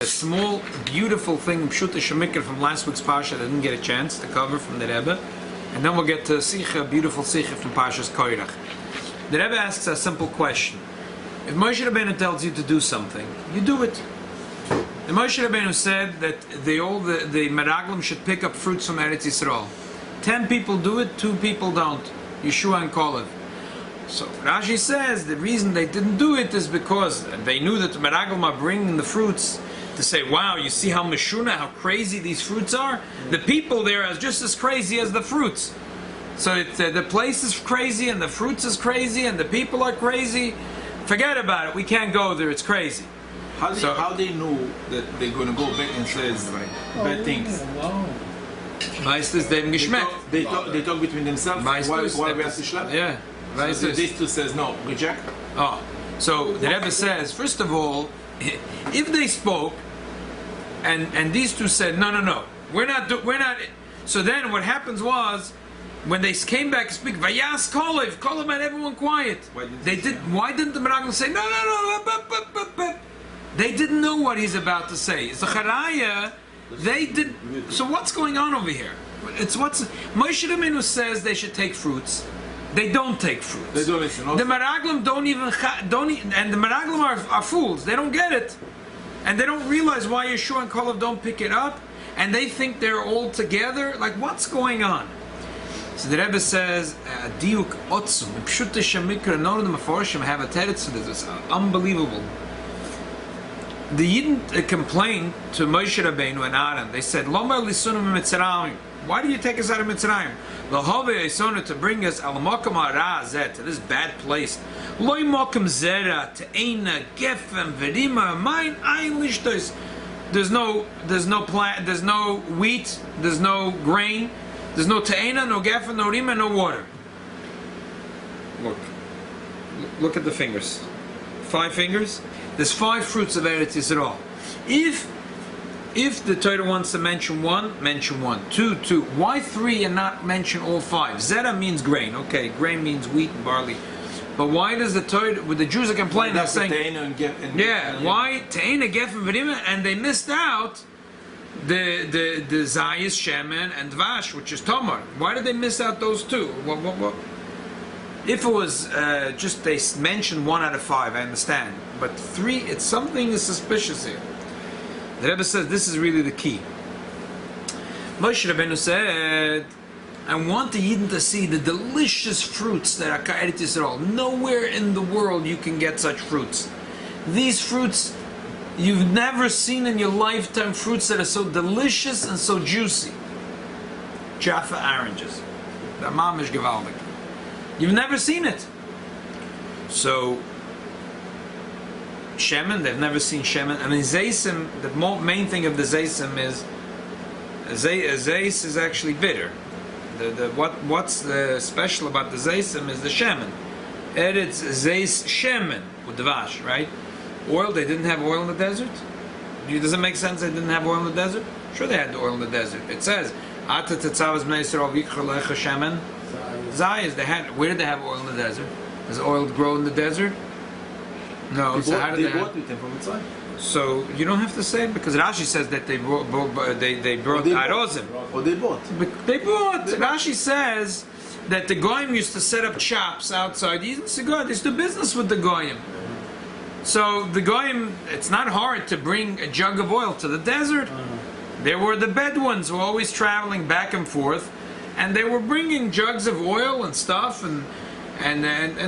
A small, beautiful thing, Pshuta Shemikra from last week's parsha, I didn't get a chance to cover from the Rebbe. And then we'll get to sicha, beautiful sicha from parshas Korach. The Rebbe asks a simple question. If Moshe Rabbeinu tells you to do something, you do it. The Moshe Rabbeinu said that the Meraglim should pick up fruits from Eretz Yisrael. 10 people do it, 2 people don't. Yeshua and Kolev. So Rashi says the reason they didn't do it is because they knew that the Meraglim are bringing the fruits to say, wow, you see how meshuna, how crazy these fruits are? The people there are just as crazy as the fruits. So the place is crazy, and the fruits is crazy, and the people are crazy. Forget about it. We can't go there. It's crazy. How they know that they're going to go back and say bad things? Meistens dem geschmeckt. They talk between themselves while we are Sishlat? Yeah. So these two says no, reject. Oh, so the Rebbe says, first of all, if they spoke, and these two said, no, we're not. So then what happens was, when they came back to speak, Vayas Kolev made everyone quiet. Why didn't the Meraglim say, no, they didn't know what he's about to say. Zechariah, they did. So what's going on over here? Moshe Rabbeinu says they should take fruits. They don't take fruits. They don't listen. The Meraglim and the Meraglim are fools. They don't get it. And they don't realize why Yeshua and Kolev don't pick it up. And they think they're all together. Like, what's going on? So the Rebbe says, Diuk Otzum, Pshutta Shemikra, none of the Meforshim have a teretz to this. It's unbelievable. The Yidden complained to Moshe Rabbeinu and Aaron. They said, Lomar Lisunim Mitzrayim. Why do you take us out of Mitzrayim? Lahove Esona, to bring us al Mokam Ara Zet, to this bad place. Loi Mokam Zera, to Eina, Gefem, Verima, Mine, Ein Lishtos. There's no plant, there's no wheat, there's no grain, there's no Te'ena, no Gefem, no Rima, no water. Look at the fingers. 5 fingers. There's 5 fruits of Eretz Yisrael. If the Torah wants to mention 1, mention 1. 2. Why 3 and not mention all 5? Zera means grain. Okay, grain means wheat and barley. But why does the Torah, with the Jews are complaining, they're saying, why Te'ena, Gefen, V'rima, and they missed out the Zayis, Shemen, and Dvash, which is Tomar. Why did they miss out those 2? What? If it was just they mentioned 1 out of 5, I understand. But 3, something is suspicious here. The Rebbe says this is really the key. Moshe Rabbeinu said, I want the Yidden to see the delicious fruits that are Ka'eretz Yisrael. Nowhere in the world you can get such fruits. These fruits, you've never seen in your lifetime fruits that are so delicious and so juicy. Jaffa oranges. The mamish gewaldig. You've never seen it. So, Shemen, they've never seen Shemen. I mean, Zaysim, the main thing of the Zaysim is, Zays is actually bitter. What's the special about the Zaysim is the Shemen. It's Zays Shemen with Dvash, right? Oil, they didn't have oil in the desert? Does it make sense they didn't have oil in the desert? Sure they had the oil in the desert. It says, Ata Tetzavas Bnei Yisrael Vikcha Lecha Shemen. Zayas, where did they have oil in the desert? Does oil grow in the desert? No. So how did they bought it from inside. So you don't have to say it because Rashi says that they brought arozim. Or they bought. They bought. Rashi says that the goyim used to set up shops outside. They used to do business with the goyim. So the goyim, it's not hard to bring a jug of oil to the desert. There were the Bedouins who were always traveling back and forth, and they were bringing jugs of oil and stuff and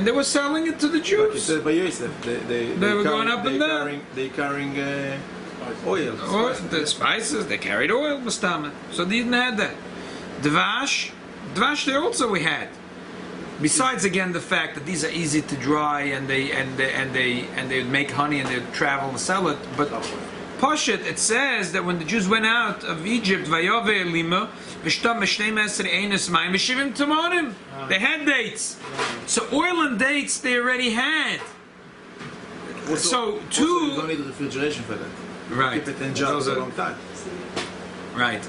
they were selling it to the Jews. Like you said by Yosef, they were going up and down. They carrying oil. The spices, they carried oil, Mustama. So they didn't have that. Dvash there also we had. Besides again the fact that these are easy to dry and they make honey and they travel and sell it. But Pashit, it says that when the Jews went out of Egypt, Vayove Elima, they had dates. So oil and dates they already had. So you don't need refrigeration for that. Right. Keep it in jars a long time. Right.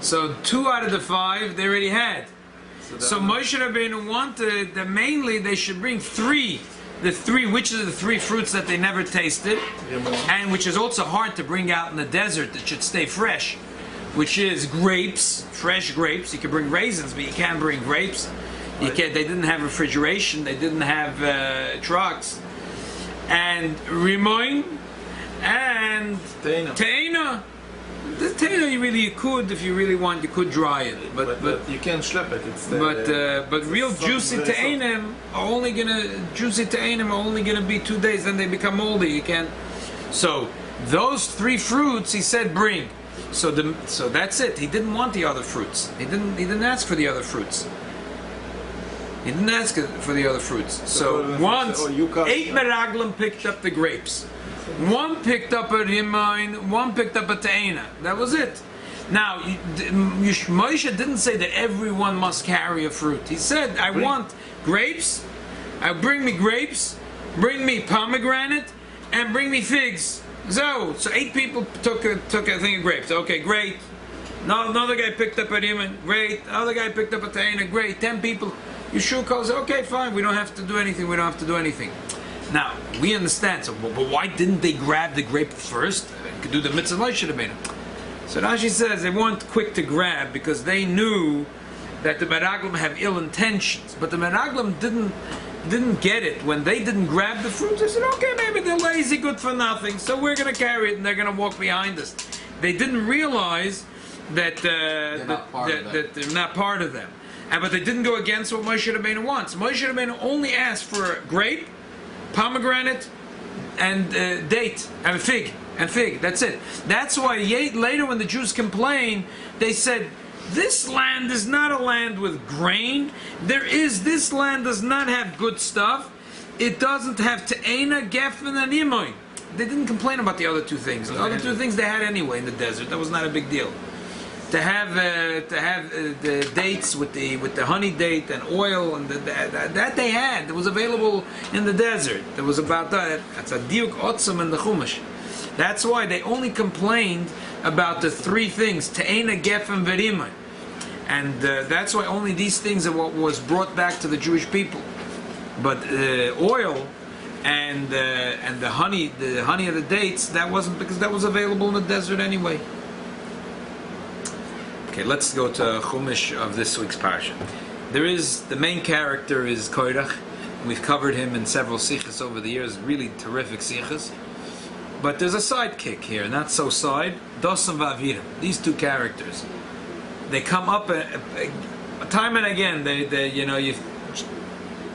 So 2 out of the 5 they already had. So Moshe Rabbeinu wanted that mainly they should bring 3 which are the three fruits that they never tasted, and which is also hard to bring out in the desert that should stay fresh, which is grapes, fresh grapes. You can bring raisins, but you can't bring grapes. You can't. They didn't have refrigeration. They didn't have trucks. And rimoin and teina. The teina you could, if you really want, you could dry it, but you can't schlep it. It's but real juicy te'inim are only gonna be 2 days. Then they become moldy. You can't. So those three fruits, he said, bring. So that's it. He didn't want the other fruits. He didn't ask for the other fruits. He didn't ask for the other fruits. So once 8 meraglim picked up the grapes. One picked up a rimain, one picked up a te'ena. That was it. Now, Moshe didn't say that everyone must carry a fruit. He said, I want grapes, bring me grapes, bring me pomegranate, and bring me figs. So 8 people took a thing of grapes. Okay, great. No, another guy picked up a rimain. Great. Another guy picked up a te'ena. Great. 10 people. Yeshua calls, okay, fine. We don't have to do anything. We don't have to do anything. Now, we understand, but why didn't they grab the grape first? They could do the mitzvah Moshe Rabbeinu. So Rashi says they weren't quick to grab because they knew that the meraglim have ill intentions. But the meraglim didn't get it. When they didn't grab the fruit, they said, okay, maybe they're lazy, good for nothing, so we're going to carry it and they're going to walk behind us. They didn't realize that they're not part of them. But they didn't go against what Moshe Rabbeinu wants. Moshe Rabbeinu only asked for a grape, pomegranate, and date, and fig. That's it. That's why later when the Jews complained, they said, this land is not a land with grain. This land does not have good stuff. It doesn't have te'ena, gefen, and imoin. They didn't complain about the other two things. The other two things they had anyway in the desert. That was not a big deal. To have the dates with the honey date and oil and that they had. It was available in the desert. There was about that. That's a diuk otzam in the Chumash. That's why they only complained about the three things: te'ena, gefen, verimah. And that's why only these things are what was brought back to the Jewish people. But oil and the honey of the dates, that wasn't, because that was available in the desert anyway. Okay, let's go to Chumash of this week's parsha. The main character is Korach. We've covered him in several sichos over the years, really terrific sichos. But there's a sidekick here, not so side. Duson and aviram. These two characters, they come up time and again.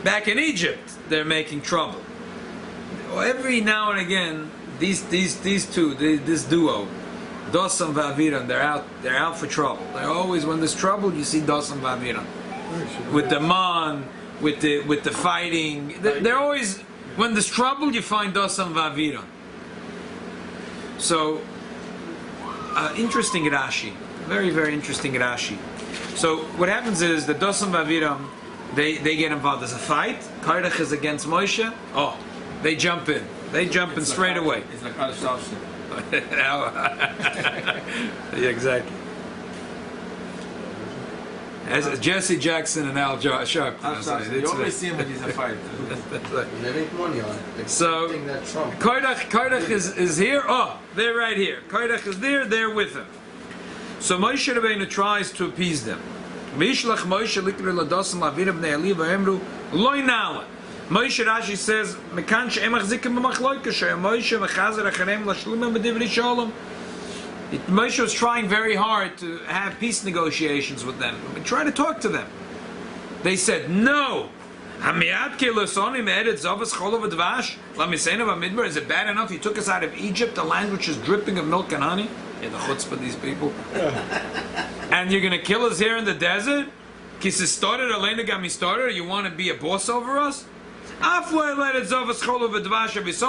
Back in Egypt, they're making trouble. Every now and again, these two, this duo, Duson and aviram, they're out for trouble. They're always, when there's trouble, you see Duson and aviram. With the man, with the fighting, they're always, when there's trouble, you find Duson and aviram. So, interesting Rashi, very, very interesting Rashi. So what happens is the Duson and aviram, they get involved. There's a fight. Korach is against Moshe. Oh, they jump in. They jump in straight away. It's like Al-Shafshin. Yeah, exactly. As Jesse Jackson and Al Sharpton. You always see him when he's a fight. They make money on it. So Korach is here. Oh, they're right here. Korach is there. They're with him. So Moshe Rabbeinu tries to appease them. Moshe Rashi says, Moshe was trying very hard to have peace negotiations with them. Try to talk to them. They said, no. Is it bad enough you took us out of Egypt, a land which is dripping of milk and honey? Yeah, the chutzpah, these people. And you're going to kill us here in the desert? You want to be a boss over us?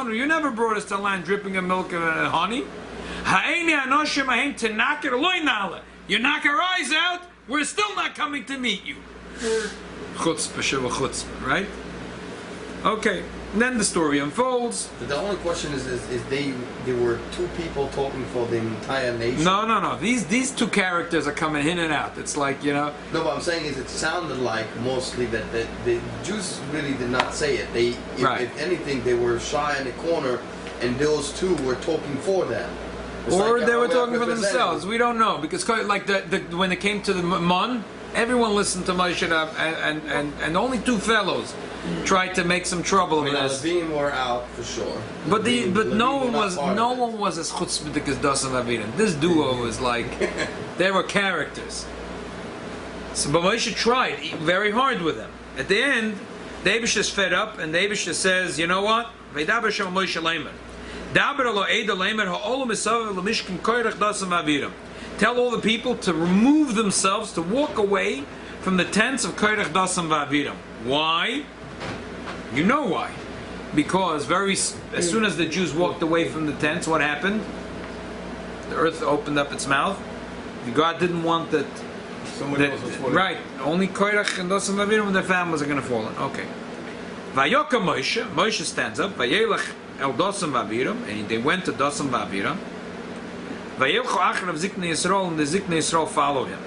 You never brought us to a land dripping of milk and honey. You knock our eyes out, we're still not coming to meet you. Chutzpah, right? Okay. And then the story unfolds. But the only question is they were two people talking for the entire nation? No. These two characters are coming in and out. It's like, you know. No, what I'm saying is it sounded like mostly that the Jews really did not say it. If anything, they were shy in the corner, and those two were talking for them. Or they were talking for themselves. We don't know, because like when it came to the Mon, everyone listened to Moshe, and only two fellows tried to make some trouble with this. The Levim were out for sure. But no one was as chutzpahdik as Duson and aviram. This duo was like they were characters. So, but Moshe tried very hard with them. At the end, the Eibush is fed up, and the Eibush says, you know what? Veidaber Shem Moshe Leimer. Daber lo Eida Leimer ha'olam esav l'mishkan Korach Duson aviram. Tell all the people to remove themselves, to walk away from the tents of Korach Duson aviram. Why? You know why? Because as soon as the Jews walked away from the tents, what happened? The earth opened up its mouth. God didn't want that. Somebody else was falling. Right. Only Korach and Duson aviram and their families are going to fall in. Okay. Vayoka Moshe stands up. Vayelach el Duson aviram, and they went to Duson aviram. Vayelchu acharav ziknei Yisrael, and the ziknei Yisrael follow him.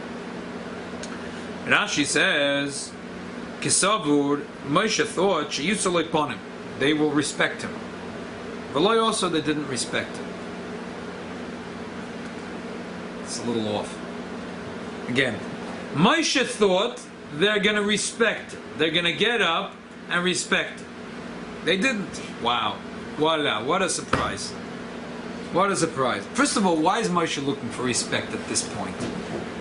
Rashi says, Kisavur, Moshe thought sheyutzalei ponim, they will respect him. V'loy also they didn't respect him. It's a little off. Again, Moshe thought they're going to respect him. They're going to get up and respect him. They didn't. Wow. What a surprise. What a surprise. First of all, why is Moshe looking for respect at this point?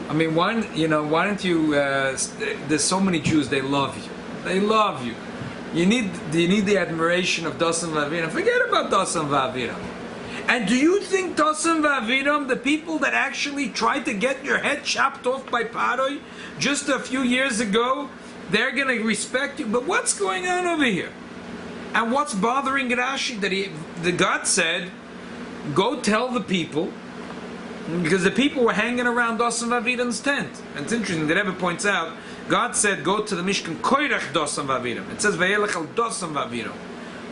I mean, why don't you, there's so many Jews, they love you. They love you. You need the admiration of Duson v'aviram. Forget about Duson v'aviram. And do you think Duson v'aviram, the people that actually tried to get your head chopped off by Paroi just a few years ago, they're going to respect you? But what's going on over here? And what's bothering Rashi? That God said, go tell the people, because the people were hanging around Duson v'aviram's tent. And it's interesting, the Rebbe points out, God said, go to the Mishkan Korach Duson v'aviram. It says, Vayelech el Duson v'aviram.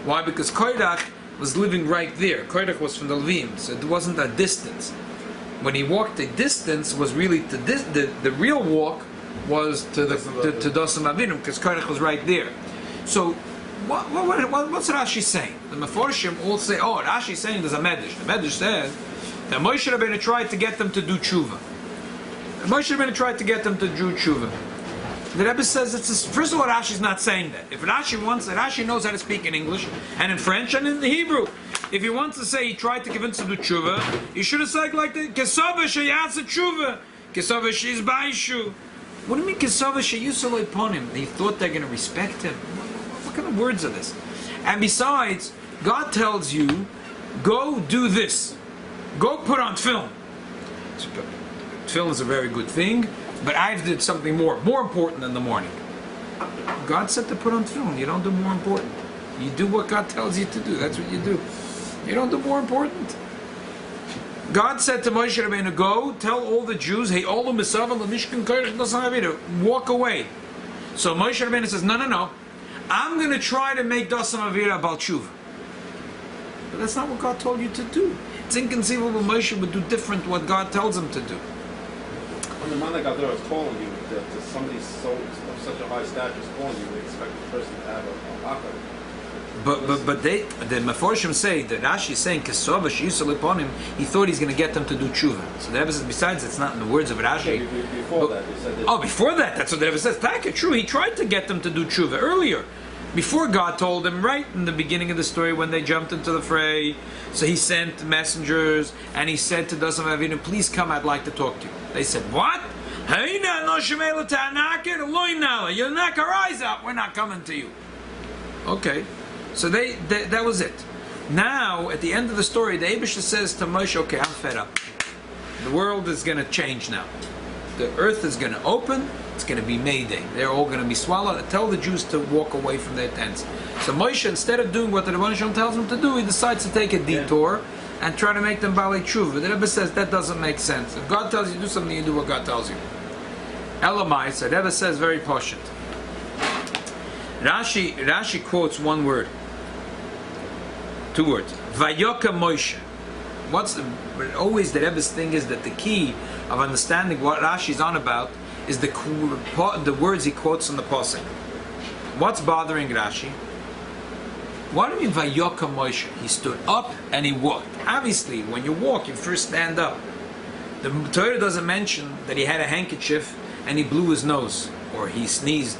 Why? Because Korach was living right there. Korach was from the Levim, so it wasn't a distance. When he walked a distance, was really the real walk was to Duson v'aviram, because Korach was right there. So, what's Rashi saying? The Meforshim all say, oh, Rashi's saying there's a Medrash. The Medrash says that Moshe Rabbeinu tried to get them to do tshuva. Moshe Rabbeinu tried to get them to do tshuva. The Rebbe says, first of all, Rashi's not saying that. If Rashi knows how to speak in English, and in French, and in the Hebrew. If he wants to say he tried to convince them to do tshuva, he should have said like the Kesava sheyasa tshuva, Kesava sheyizbaishu. What do you mean Kesava sheyusalei ponim? He thought they're going to respect him. What kind of words are this? And besides, God tells you, go do this. Go put on film. Film is a very good thing, but I've did something more important than the morning. God said to put on film. You don't do more important. You do what God tells you to do. That's what you do. You don't do more important. God said to Moshe Rabbeinu, go tell all the Jews, hey, olam misav l'mishkan korach duson v'aviram, walk away. So Moshe Rabbeinu says, no. I'm going to try to make Duson v'aviram about tshuva. But that's not what God told you to do. It's inconceivable Moshe would do different what God tells him to do. When the man that got there was calling you, that somebody of such a high stature is calling you, we expect the person to have a haka. But the Meforshim say that Rashi is saying Kesova sheyusalei ponim. He thought he's going to get them to do tshuva. So the Rebbe says, besides, it's not in the words of Rashi. Before that, he said that. Before that, that's what the Rebbe says. Taka, true. He tried to get them to do tshuva earlier, before God told him, right in the beginning of the story when they jumped into the fray. So he sent messengers and he said to Duson v'aviram, please come, I'd like to talk to you. They said, what? You'll knock our eyes out, we're not coming to you. Okay, so that was it. Now, at the end of the story, the Eibush says to Moshe, okay, I'm fed up. The world is going to change now. The earth is going to open, it's going to be Mayday. They're all going to be swallowed. Tell the Jews to walk away from their tents. So Moshe, instead of doing what the Rebbeinu Shalom tells him to do, he decides to take a detour and try to make them balei tshuva. The Rebbe says that doesn't make sense. If God tells you to do something, you do what God tells you. Elamai, so the Rebbe says very poshut. Rashi quotes one word. Two words. Vayoka Moshe. Always the Rebbe's thing is that the key of understanding what Rashi's on about is the words he quotes on the pasuk. What's bothering Rashi? What do you mean Vayoka Moshe? He stood up and he walked. Obviously, when you walk, you first stand up. The Torah doesn't mention that he had a handkerchief and he blew his nose or he sneezed,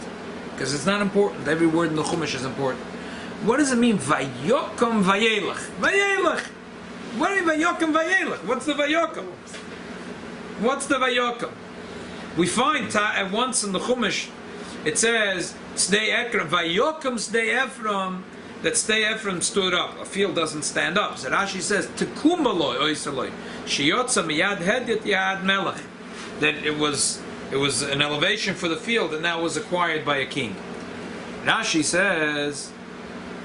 because it's not important. Every word in the Chumash is important. What does it mean? Vayokom vayelach. Vayelach. What do you mean Vayokom vayelach? What's the Vayokom? What's the Vayokom? We find once in the Chumash it says Sdei Ekram Vayokom Sdei Ephraim, that Sdei Ephraim stood up. A field doesn't stand up. So Rashi says Tekum baloi oisaloi sheyotza miyad hedyet yad melech, that it was an elevation for the field and that was acquired by a king. Rashi says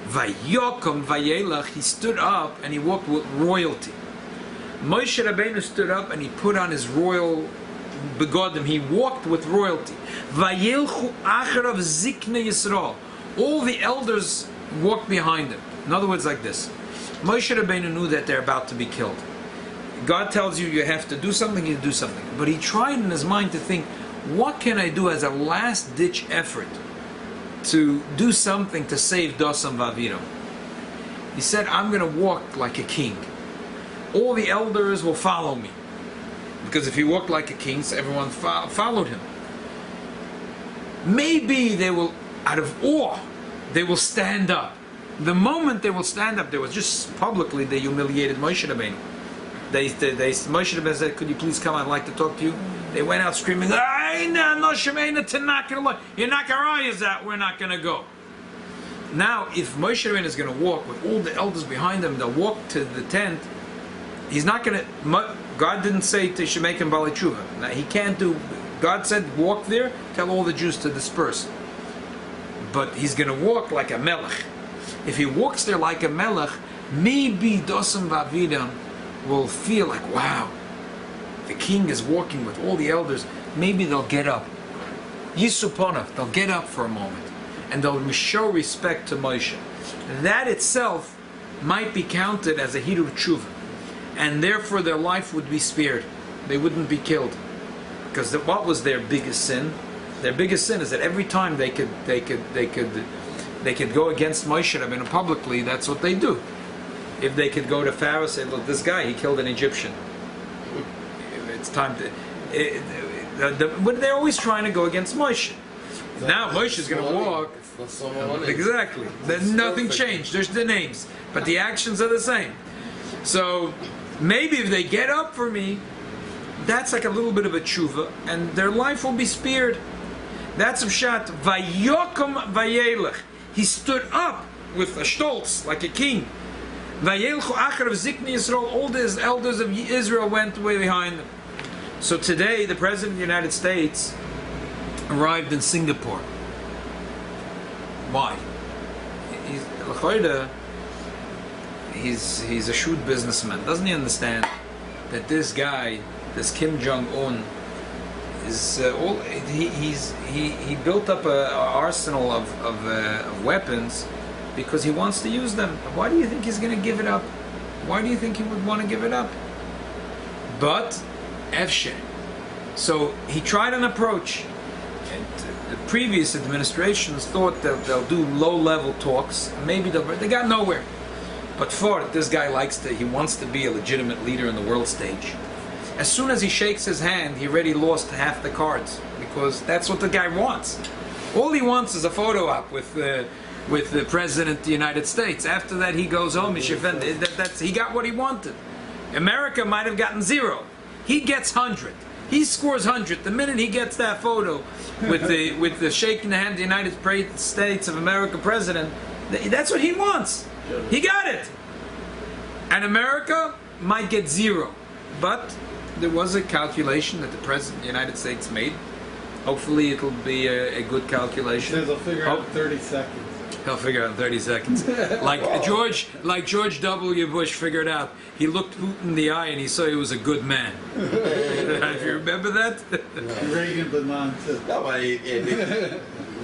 Vayokom vayelach, he stood up and he walked with royalty. Moshe Rabbeinu stood up and he put on his royal begodim. He walked with royalty. Vayelchu acharav zikne Yisrael. All the elders walked behind him. In other words, like this: Moshe Rabbeinu knew that they're about to be killed. God tells you have to do something, you do something. But he tried in his mind to think, what can I do as a last-ditch effort to do something to save Duson aviram? He said, I'm going to walk like a king. All the elders will follow me. Because if he walked like a king, so everyone followed him. Maybe they will, out of awe, they will stand up. The moment they will stand up, they was just publicly, they humiliated Moshe Rabbeinu. Moshe Rabbeinu said, could you please come, I'd like to talk to you. They went out screaming, you're knock our eyes out, we're not going to go. Now, if Moshe Rabbeinu is going to walk with all the elders behind him, they'll walk to the tent, he's not going to, God didn't say to should make him Bali Tshuva. Now, he can't do, God said walk there, tell all the Jews to disperse. But he's going to walk like a melech. If he walks there like a melech, maybe Duson aviram will feel like, wow, the king is walking with all the elders. Maybe they'll get up. Yisuponah, they'll get up for a moment. And they'll show respect to Moshe. That itself might be counted as a hidur tshuva. And therefore their life would be spared. They wouldn't be killed. Because what was their biggest sin? Their biggest sin is that every time they could go against Moshe Rabbeinu publicly, that's what they do. If they could go to Pharaoh and say, look, this guy, he killed an Egyptian. It's time to... But they're always trying to go against Moshe. Now Moshe is going to walk... Exactly. Nothing changed. There's the names. But the actions are the same. So, maybe if they get up for me, that's like a little bit of a tshuva, and their life will be spared. That's a pshat. Vayokom vayelech. He stood up with a stolz, like a king. Vayelchu acharav zikni Yisrael. All the elders of Israel went way behind them. So today, the President of the United States arrived in Singapore. Why? He's a shrewd businessman. Doesn't he understand that this guy, this Kim Jong-un, is he built up an arsenal of weapons because he wants to use them. Why do you think he's going to give it up? Why do you think he would want to give it up? But Efshe. So he tried an approach. And the previous administrations thought that they'll do low-level talks. Maybe they got nowhere. But Ford, this guy he wants to be a legitimate leader in the world stage. As soon as he shakes his hand, he already lost half the cards, because that's what the guy wants. All he wants is a photo op with the President of the United States. After that, he goes home. He got what he wanted. America might have gotten 0. He gets 100. He scores 100 the minute he gets that photo with the shaking the hand of the United States of America president. That's what he wants. He got it. And America might get 0. But there was a calculation that the President of the United States made. Hopefully it'll be a good calculation. He says he'll figure out in 30 seconds. He'll figure out in 30 seconds. Like George W. Bush figured out. He looked Putin in the eye and he saw he was a good man. If you remember that? Reagan, but none too. No, but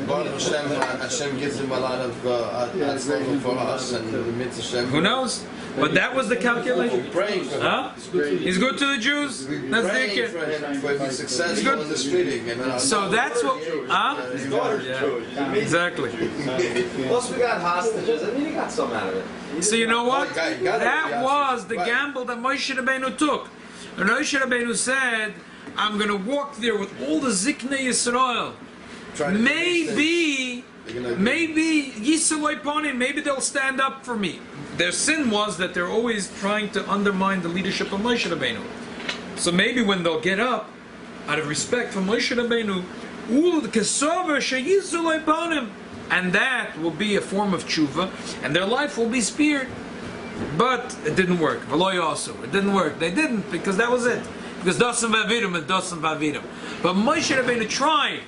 Baruch Hashem, Hashem gives him a lot of atzlachah for us, and mitzvah Hashem. Who knows? But that was the calculation. We're praying for him. Huh? He's good to the Jews. We're That's praying the for him to be successful in this meeting. So that's what. Huh? His daughter's Jewish. Exactly. Plus we got hostages. I mean, he got some out of it. So you know what? That was the gamble that Moshe Rabbeinu took. And Moshe Rabbeinu said, I'm going to walk there with all the Ziknei Yisrael. Maybe Yisrael Ponim, maybe they'll stand up for me. Their sin was that they're always trying to undermine the leadership of Moshe Rabbeinu. So maybe when they'll get up, out of respect for Moshe Rabbeinu, and that will be a form of tshuva, and their life will be spared. But it didn't work. V'lo also, it didn't work. They didn't, because that was it. Because Duson v'aviram is Duson v'aviram. But Moshe Rabbeinu tried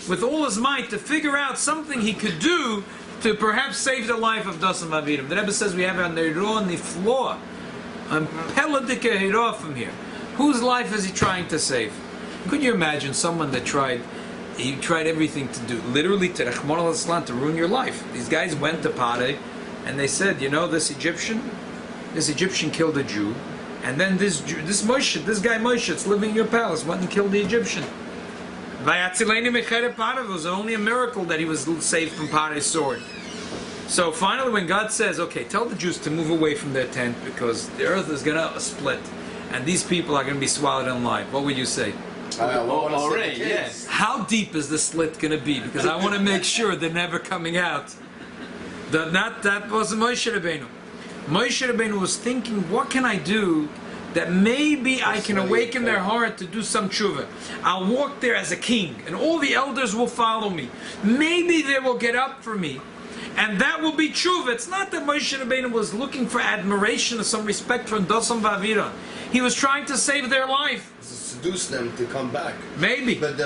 with all his might to figure out something he could do to perhaps save the life of Duson v'aviram. The Rebbe says we have on the floor, a peladika hira from here. Whose life is he trying to save? Could you imagine someone that tried everything to do, literally to Rachmana litzlan, to ruin your life? These guys went to Pare, and they said, you know, this Egyptian killed a Jew, and then this guy Moshe, that's living in your palace, went and killed the Egyptian. It was only a miracle that he was saved from Pare's sword. So finally, when God says, okay, tell the Jews to move away from their tent because the earth is going to split, and these people are going to be swallowed alive, what would you say? Already, yes. How deep is the slit going to be? Because I want to make sure they're never coming out. That was Moshe Rabbeinu. Moshe Rabbeinu was thinking, what can I do that maybe I can awaken their heart to do some tshuva? I'll walk there as a king, and all the elders will follow me. Maybe they will get up for me, and that will be tshuva. It's not that Moshe Rabbeinu was looking for admiration or some respect from Duson v'aviram. He was trying to save their life. Seduce them to come back. Maybe. But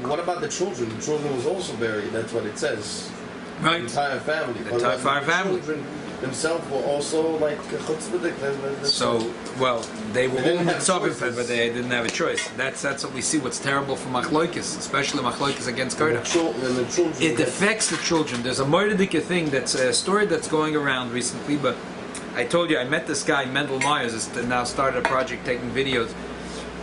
what about the children? The children was also buried. That's what it says. Right. The entire family. The entire family. Children themselves were also like chutzpahdik. So, well, they were all mitzvah, but they didn't have a choice. That's what we see. What's terrible for machloikis, especially machloikis against Korach. It affects the children. There's a Moedidika thing that's a story that's going around recently. But I told you I met this guy Mendel Myers. Has now started a project taking videos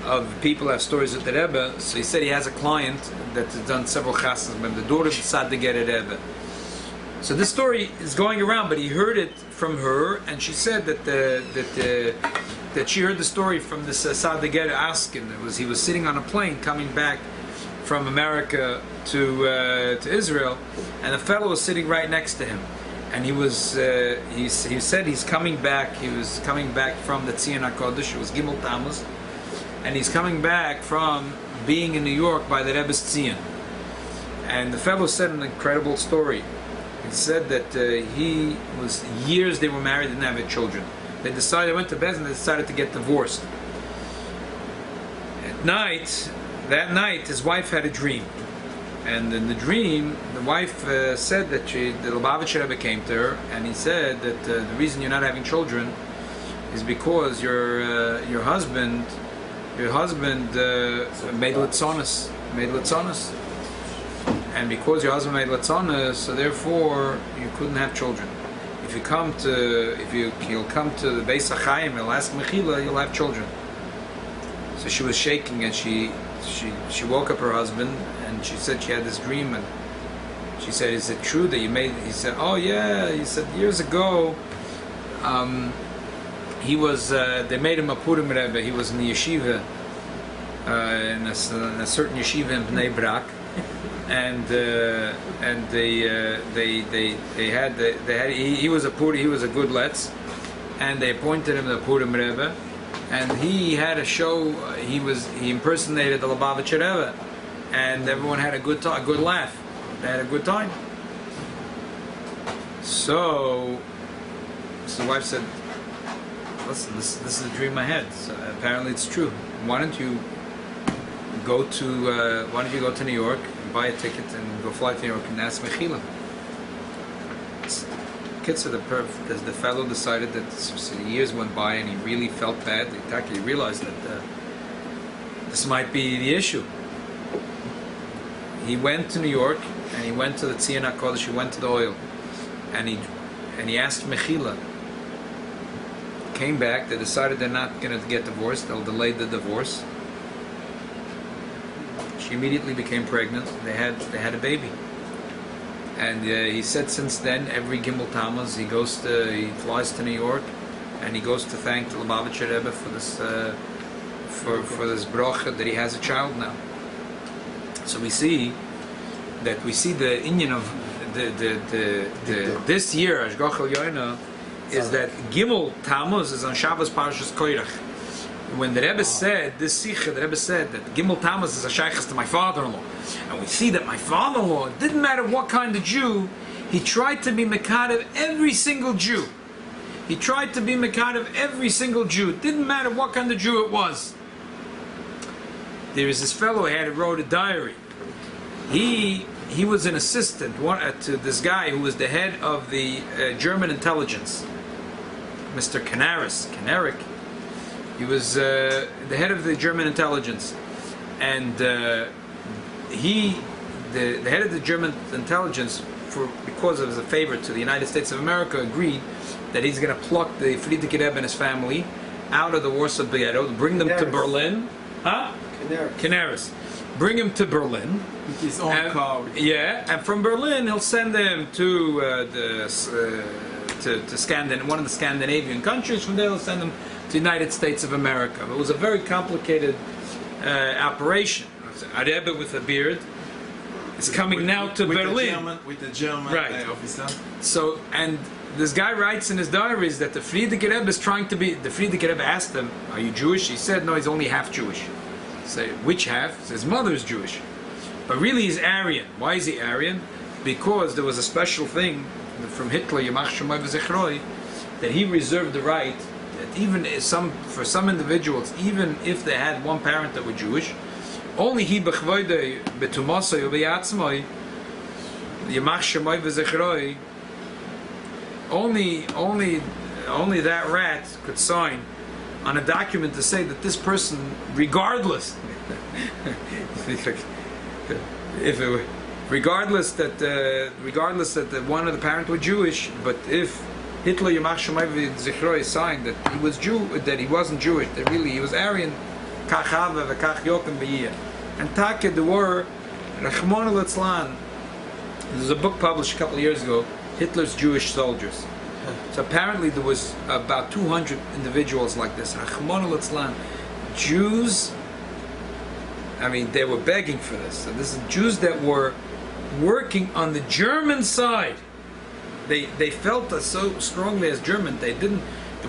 of people who have stories with the Rebbe. So he said he has a client that has done several chasnas, but the daughter decided to get a Rebbe. So this story is going around, but he heard it from her, and she said that she heard the story from this Sadiger Askin. He was sitting on a plane coming back from America to Israel, and a fellow was sitting right next to him, and he said he's coming back. He was coming back from the Tzion HaKodesh. It was Gimel Tammuz, and he's coming back from being in New York by the Rebbe's Tzion. And the fellow said an incredible story. He said that years they were married and didn't have children. They went to bed and they decided to get divorced. That night, his wife had a dream. And in the dream, the wife said that the Lubavitcher Rebbe came to her, and he said that the reason you're not having children is because your husband made litzonos. And because your husband made latzonas, so therefore you couldn't have children. He'll come to the Beis HaChaim, he'll ask Mechila, you'll have children. So she was shaking, and she woke up her husband, and she said she had this dream, and she said, "Is it true that you made?" He said, "Oh yeah." He said, "Years ago, they made him a Purim Rebbe. He was in the yeshiva, in a certain yeshiva in Bnei Brak." And he was a good letz, and they appointed him the Purim Rebbe, and he had a show. He impersonated the Lubavitcher Rebbe, and everyone had a good laugh. They had a good time. So the wife said, "Listen, this is a dream I had. So apparently it's true. Why don't you go to New York, buy a ticket, and go fly to New York and ask Mechila." So the fellow decided that the years went by and he really felt bad. He realized that this might be the issue. He went to New York and he went to the Tzion HaKodesh, he went to the oil, and he asked Mechila. Came back, they decided they're not going to get divorced, they'll delay the divorce. She immediately became pregnant, they had a baby. And he said since then, every gimel Tammuz, he flies to New York, and he goes to thank the Lubavitcher Rebbe for this this bracha that he has a child now. So we see the inyan of this year Ashgach Yoina is that Gimel Tammuz is on Shabbos parshas Korach. When the Rebbe said this sicha, the Rebbe said that Gimel Tammuz is a sichos to my father-in-law, and we see that my father-in-law, it didn't matter what kind of Jew, he tried to be mekadev every single Jew. He tried to be mekadev every single Jew. It didn't matter what kind of Jew it was. There is this fellow who wrote a diary. He was an assistant to this guy who was the head of the German intelligence, Mr. Kanaric. He was the head of the German intelligence, and the head of the German intelligence, because of his favor to the United States of America, agreed that he's going to pluck the Frierdiker Rebbe and his family out of the Warsaw Ghetto, bring them to Berlin. Canaris. Bring him to Berlin. With his own car. Yeah, and from Berlin he'll send them to one of the Scandinavian countries. From there he'll send them to the United States of America. It was a very complicated operation. A Rebbe with a beard is coming now to Berlin. With the German officer. So, and this guy writes in his diaries that the Frierdiker Rebbe is trying to be. The Frierdiker Rebbe asked him, "Are you Jewish?" He said, "No, he's only half Jewish." Say, which half? His mother is Jewish, but really he's Aryan. Why is he Aryan? Because there was a special thing from Hitler, Yamach Shemai V'Zechroi, that he reserved the right that even for some individuals, even if they had one parent that were Jewish, only he b'chvoidei b'tumasoi u'b'yatzmoi Yamach Shemai V'Zechroi, only that rat could sign on a document to say that this person, regardless that one of the parents were Jewish, but if Hitler Yamach Shemai V'Zichroi signed that he was that he wasn't Jewish, that really he was Aryan, Kach Hava V'Kach Yokem B'Yiyah. And Taka, there were Rachmana Litzlan. There's a book published a couple of years ago, Hitler's Jewish Soldiers. So apparently there was about 200 individuals like this. Rachmana Litzlan, Jews. I mean, they were begging for this. So this is Jews that were working on the German side. They felt so strongly as German. There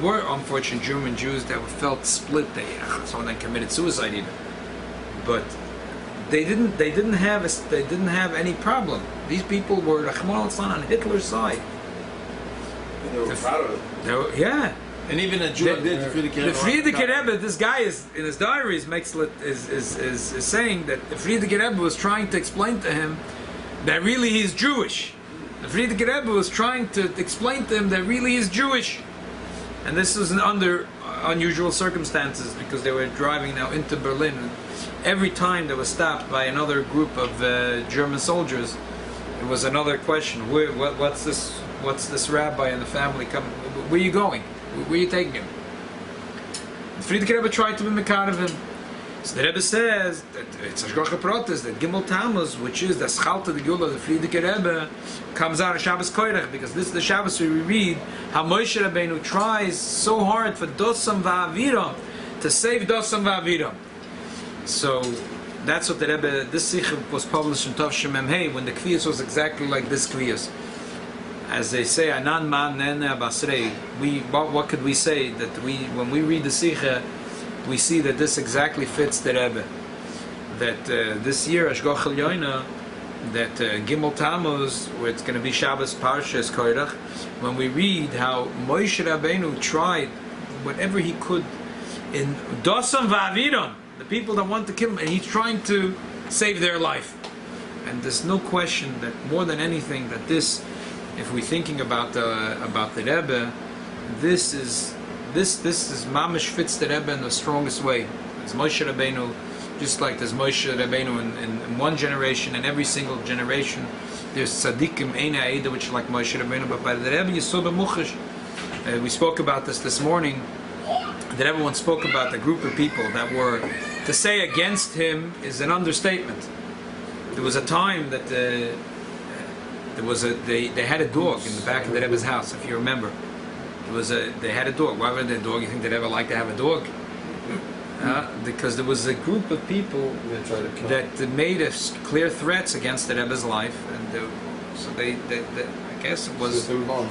were unfortunate German Jews that felt split. Some of them committed suicide even. But they didn't have any problem. These people were Rachmana Litzlan on Hitler's side. They were proud of it. Yeah. And even a Jew did the Frierdiker Rebbe, this guy is in his diaries is saying that the Frierdiker Rebbe was trying to explain to him that really he's Jewish. The Frierdiker Rebbe was trying to explain to him that really he's Jewish, and this was under unusual circumstances because they were driving now into Berlin. And every time they were stopped by another group of German soldiers, it was another question: what's this rabbi and the family coming? Where are you going? Where are you taking him? The Frierdiker Rebbe tried to be mekadev him. So the Rebbe says that it's Ashgacha Protes, that Gimel Tammuz, which is the Schalta the Gula, the Frierdiker Rebbe, comes out of Shabbos Korach, because this is the Shabbos where we read how Moshe Rabbeinu tries so hard for Duson aviram, to save Duson aviram. So that's what the Rebbe, this sicha was published in Tov Shemem Hey, when the Kviyos was exactly like this Kviyos. As they say, Anan man nene basrei. What could we say that when we read the sicha, we see that this exactly fits the Rebbe. That this year Ashgach Yoina, that Gimel Tammuz, where it's going to be Shabbos parshas Korach, when we read how Moshe Rabbeinu tried whatever he could in Duson v'aviram, the people that want to kill him, and he's trying to save their life. And there's no question that more than anything that this, if we're thinking about the Rebbe, this is mamish fits the Rebbe in the strongest way. As Moshe Rabbeinu Just like there's Moshe Rabbeinu in one generation, and every single generation there's tzaddikim eina eida, which is like Moshe Rabbeinu. But by the Rebbe Yisod Muchash, we spoke about this morning. That everyone spoke about the group of people that were, to say against him is an understatement. There was a time that they had a dog in the back of the Rebbe's house, if you remember. They had a dog. Why would they have a dog? You think they'd ever like to have a dog? Because there was a group of people that made clear threats against the Rebbe's life, and so they I guess it was.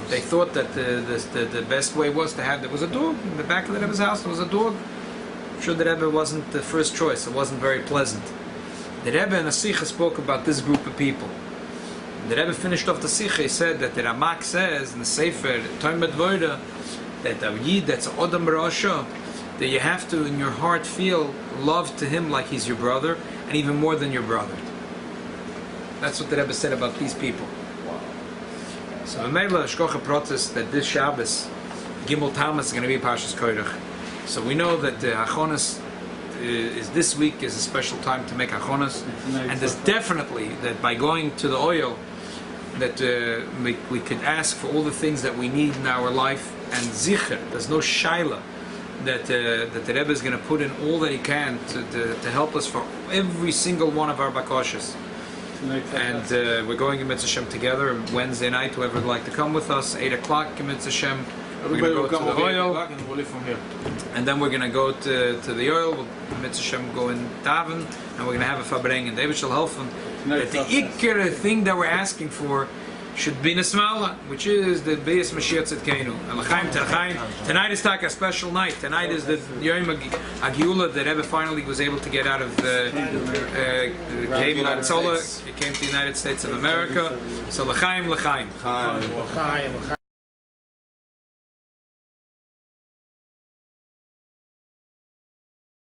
They thought that the best way was to have. There was a dog in the back of the Rebbe's house. There was a dog. I'm sure the Rebbe wasn't the first choice. It wasn't very pleasant. The Rebbe in the sicha spoke about this group of people. The Rebbe finished off the sicha. He said that the Ramak says in the Sefer Talmud Voida that a Yid that's Odam Rasha, that you have to in your heart feel love to him like he's your brother, and even more than your brother. That's what the Rebbe said about these people. So the Meila Shkocha protest that this Shabbos, Gimel Tammuz is going to be parshas Korach. So we know that the Achonas is this week is a special time to make Achonas, and there's definitely that by going to the oil that we could ask for all the things that we need in our life, and sicher, there's no shaila that the Rebbe is going to put in all that he can to help us for every single one of our bakoshes. And we're going in Mitzvah Shem together Wednesday night. Whoever would like to come with us, 8 o'clock in Mitzvah Shem. We're going to go to the oil, and we'll leave from here. and then we're going to go to the oil. We'll Mitzvah Shem go in Taven, and we're going to have a Fabreng, and David shall help them. That the ikar thing that we're asking for should be Nesmala, which is the Beis Mashiach Tzidkenu. Tonight is a special night. Tonight is the Yom Agiula that Rebbe finally was able to get out of the He came to the United States of America. So L'chaim, L'chaim.